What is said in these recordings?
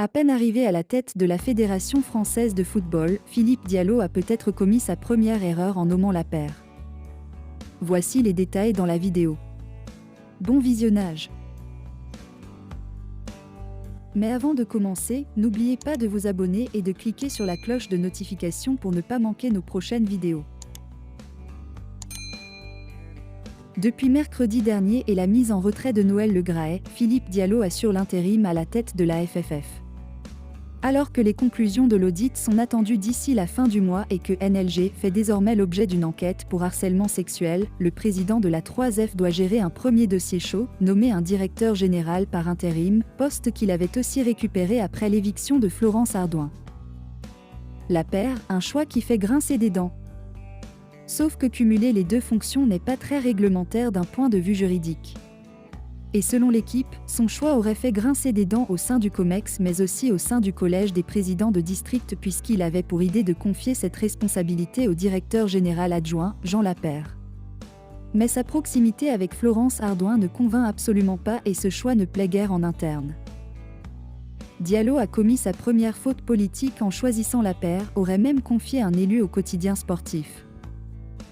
À peine arrivé à la tête de la Fédération française de football, Philippe Diallo a peut-être commis sa première erreur en nommant la paire. Voici les détails dans la vidéo. Bon visionnage! Mais avant de commencer, n'oubliez pas de vous abonner et de cliquer sur la cloche de notification pour ne pas manquer nos prochaines vidéos. Depuis mercredi dernier et la mise en retrait de Noël Le Graët, Philippe Diallo assure l'intérim à la tête de la FFF. Alors que les conclusions de l'audit sont attendues d'ici la fin du mois et que NLG fait désormais l'objet d'une enquête pour harcèlement sexuel, le président de la 3F doit gérer un premier dossier chaud, nommer un directeur général par intérim, poste qu'il avait aussi récupéré après l'éviction de Florence Ardouin. La paire, un choix qui fait grincer des dents. Sauf que cumuler les deux fonctions n'est pas très réglementaire d'un point de vue juridique. Et selon l'équipe, son choix aurait fait grincer des dents au sein du COMEX mais aussi au sein du collège des présidents de district puisqu'il avait pour idée de confier cette responsabilité au directeur général adjoint, Jean Lapère. Mais sa proximité avec Florence Ardouin ne convainc absolument pas et ce choix ne plaît guère en interne. Diallo a commis sa première faute politique en choisissant Lapère, aurait même confié un élu au quotidien sportif.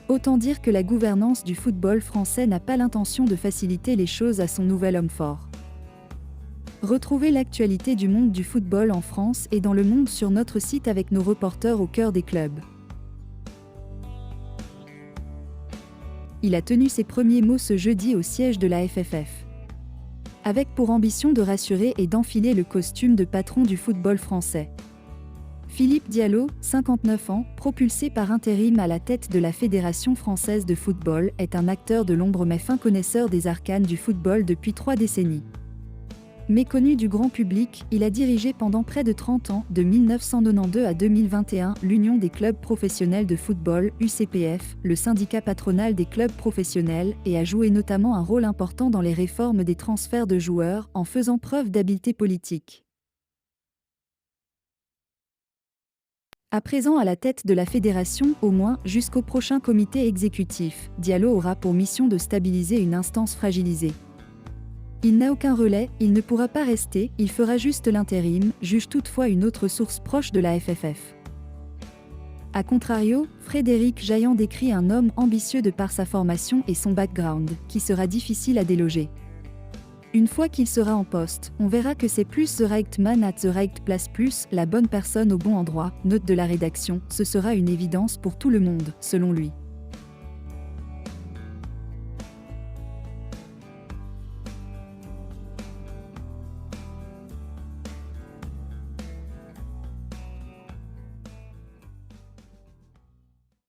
Autant dire que la gouvernance du football français n'a pas l'intention de faciliter les choses à son nouvel homme fort. Retrouvez l'actualité du monde du football en France et dans le monde sur notre site avec nos reporters au cœur des clubs. Il a tenu ses premiers mots ce jeudi au siège de la FFF. Avec pour ambition de rassurer et d'enfiler le costume de patron du football français. Philippe Diallo, 59 ans, propulsé par intérim à la tête de la Fédération française de football, est un acteur de l'ombre mais fin connaisseur des arcanes du football depuis 3 décennies. Méconnu du grand public, il a dirigé pendant près de 30 ans, de 1992 à 2021, l'Union des clubs professionnels de football, UCPF, le syndicat patronal des clubs professionnels, et a joué notamment un rôle important dans les réformes des transferts de joueurs, en faisant preuve d'habileté politique. À présent à la tête de la fédération, au moins jusqu'au prochain comité exécutif, Diallo aura pour mission de stabiliser une instance fragilisée. Il n'a aucun relais, il ne pourra pas rester, il fera juste l'intérim, juge toutefois une autre source proche de la FFF. A contrario, Frédéric Jaillant décrit un homme ambitieux de par sa formation et son background, qui sera difficile à déloger. Une fois qu'il sera en poste, on verra que c'est plus the right man at the right place plus la bonne personne au bon endroit, note de la rédaction, ce sera une évidence pour tout le monde, selon lui.